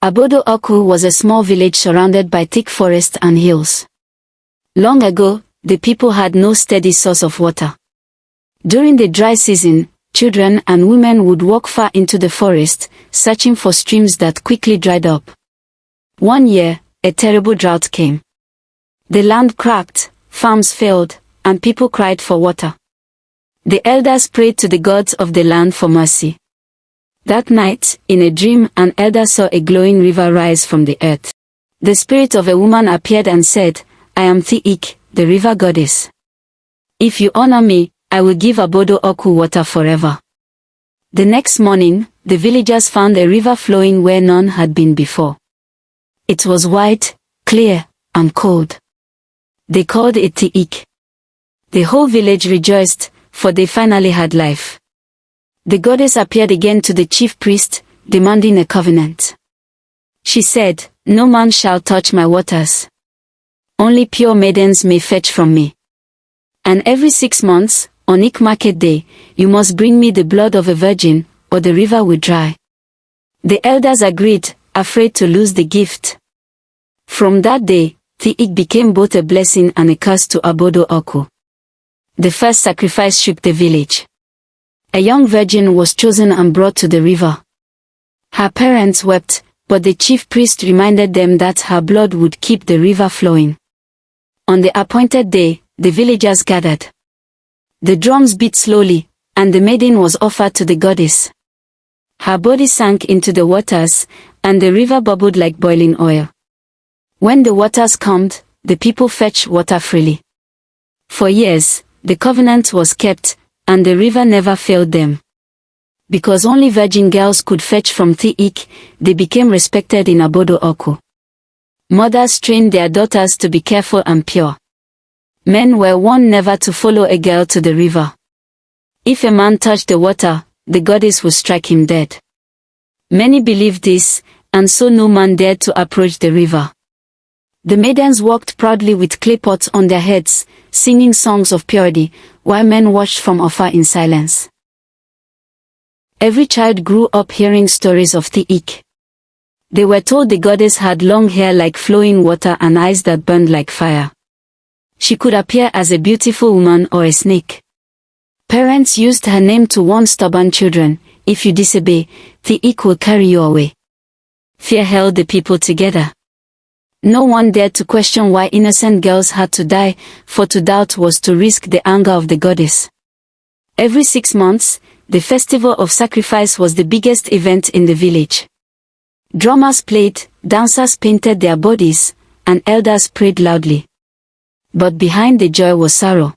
Abodo Oku was a small village surrounded by thick forest and hills. Long ago, the people had no steady source of water. During the dry season, children and women would walk far into the forest, searching for streams that quickly dried up. One year, a terrible drought came. The land cracked, farms failed, and people cried for water. The elders prayed to the gods of the land for mercy. That night, in a dream, an elder saw a glowing river rise from the earth. The spirit of a woman appeared and said, "I am Thiik, the river goddess. If you honor me, I will give Abodo Oku water forever." The next morning, the villagers found a river flowing where none had been before. It was wide, clear, and cold. They called it Thiik. The whole village rejoiced, for they finally had life. The goddess appeared again to the chief priest, demanding a covenant. She said, "No man shall touch my waters. Only pure maidens may fetch from me. And every 6 months, on Ik market day, you must bring me the blood of a virgin, or the river will dry." The elders agreed, afraid to lose the gift. From that day, Thiik became both a blessing and a curse to Abodo Oku. The first sacrifice shook the village. A young virgin was chosen and brought to the river. Her parents wept, but the chief priest reminded them that her blood would keep the river flowing. On the appointed day, the villagers gathered. The drums beat slowly, and the maiden was offered to the goddess. Her body sank into the waters, and the river bubbled like boiling oil. When the waters calmed, the people fetched water freely. For years, the covenant was kept, and the river never failed them. Because only virgin girls could fetch from Thiik, they became respected in Abodo Oku. Mothers trained their daughters to be careful and pure. Men were warned never to follow a girl to the river. If a man touched the water, the goddess would strike him dead. Many believed this, and so no man dared to approach the river. The maidens walked proudly with clay pots on their heads, singing songs of purity, while men watched from afar in silence. Every child grew up hearing stories of Thiik. They were told the goddess had long hair like flowing water and eyes that burned like fire. She could appear as a beautiful woman or a snake. Parents used her name to warn stubborn children, "If you disobey, Thiik will carry you away." Fear held the people together. No one dared to question why innocent girls had to die, for to doubt was to risk the anger of the goddess. Every 6 months, the festival of sacrifice was the biggest event in the village. Drummers played, dancers painted their bodies, and elders prayed loudly. But behind the joy was sorrow.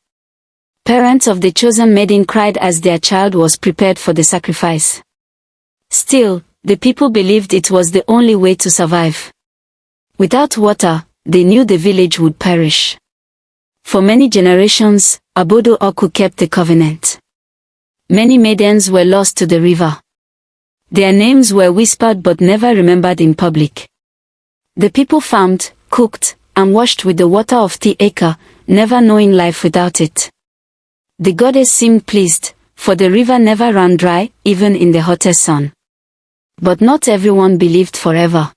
Parents of the chosen maiden cried as their child was prepared for the sacrifice. Still, the people believed it was the only way to survive. Without water, they knew the village would perish. For many generations, Abodo Oku kept the covenant. Many maidens were lost to the river. Their names were whispered but never remembered in public. The people farmed, cooked, and washed with the water of Thiik, never knowing life without it. The goddess seemed pleased, for the river never ran dry, even in the hottest sun. But not everyone believed forever.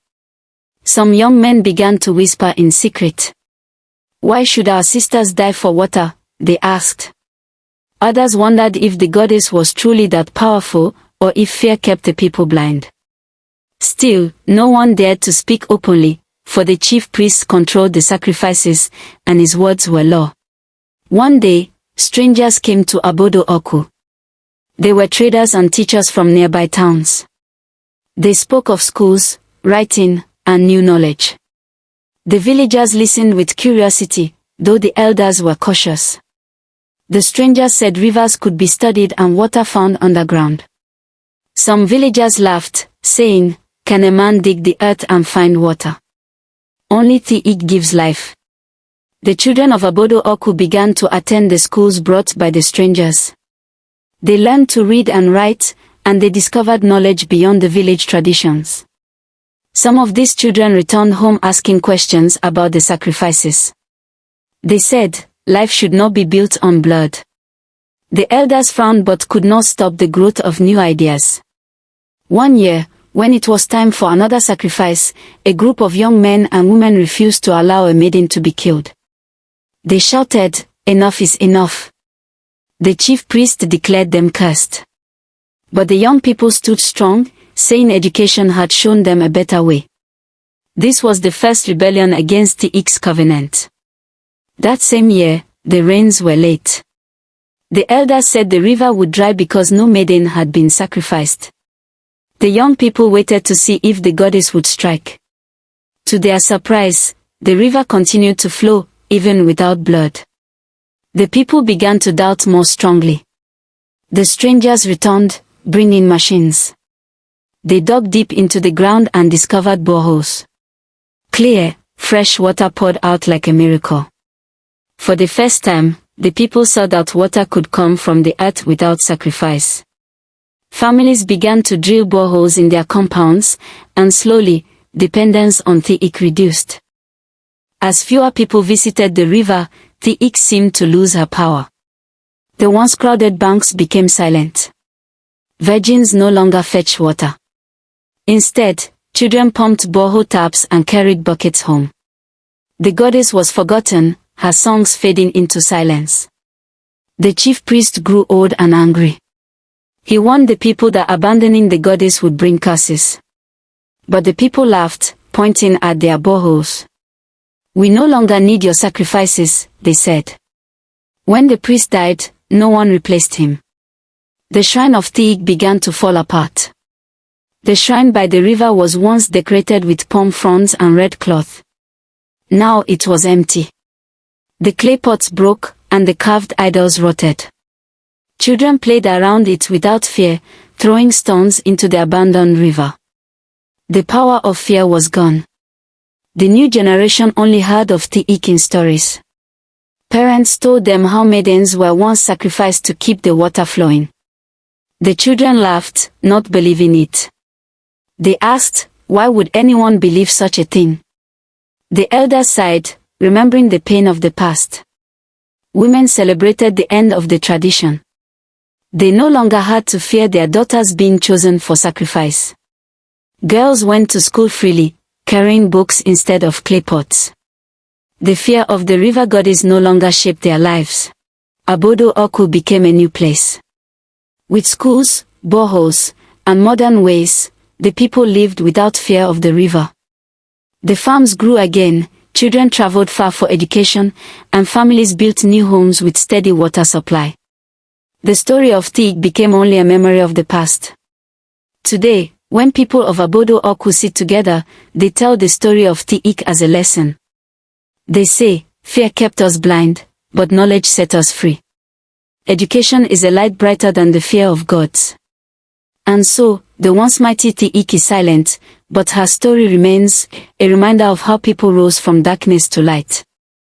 Some young men began to whisper in secret. "Why should our sisters die for water?" they asked. Others wondered if the goddess was truly that powerful, or if fear kept the people blind. Still, no one dared to speak openly, for the chief priest controlled the sacrifices, and his words were law. One day, strangers came to Abodo Oku. They were traders and teachers from nearby towns. They spoke of schools, writing, and new knowledge. The villagers listened with curiosity, though the elders were cautious. The strangers said rivers could be studied and water found underground. Some villagers laughed, saying, "Can a man dig the earth and find water? Only Thiik gives life." The children of Abodo Oku began to attend the schools brought by the strangers. They learned to read and write, and they discovered knowledge beyond the village traditions. Some of these children returned home asking questions about the sacrifices. They said, life should not be built on blood. The elders frowned but could not stop the growth of new ideas. One year, When it was time for another sacrifice, a group of young men and women refused to allow a maiden to be killed. They shouted, "Enough is enough." The chief priest declared them cursed. But the young people stood strong, saying education had shown them a better way. This was the first rebellion against the X covenant. That same year, the rains were late. The elders said the river would dry because no maiden had been sacrificed. The young people waited to see if the goddess would strike. To their surprise, the river continued to flow, even without blood. The people began to doubt more strongly. The strangers returned, bringing machines. They dug deep into the ground and discovered boreholes. Clear, fresh water poured out like a miracle. For the first time, the people saw that water could come from the earth without sacrifice. Families began to drill boreholes in their compounds, and slowly, dependence on Tiik reduced. As fewer people visited the river, Tiik seemed to lose her power. The once crowded banks became silent. Virgins no longer fetched water. Instead, children pumped borehole taps and carried buckets home. The goddess was forgotten, her songs fading into silence. The chief priest grew old and angry. He warned the people that abandoning the goddess would bring curses. But the people laughed, pointing at their boreholes. "We no longer need your sacrifices," they said. When the priest died, no one replaced him. The shrine of Tiik began to fall apart. The shrine by the river was once decorated with palm fronds and red cloth. Now it was empty. The clay pots broke, and the carved idols rotted. Children played around it without fear, throwing stones into the abandoned river. The power of fear was gone. The new generation only heard of Tiik in stories. Parents told them how maidens were once sacrificed to keep the water flowing. The children laughed, not believing it. They asked, why would anyone believe such a thing? The elders sighed, remembering the pain of the past. Women celebrated the end of the tradition. They no longer had to fear their daughters being chosen for sacrifice. Girls went to school freely, carrying books instead of clay pots. The fear of the river goddess no longer shaped their lives. Abodo Oku became a new place. With schools, boreholes, and modern ways, the people lived without fear of the river. The farms grew again, children traveled far for education, and families built new homes with steady water supply. The story of Tiik became only a memory of the past. Today, when people of Abodo Oku sit together, they tell the story of Tiik as a lesson. They say, fear kept us blind, but knowledge set us free. Education is a light brighter than the fear of gods. And so, the once mighty Tiik is silent, but her story remains, a reminder of how people rose from darkness to light.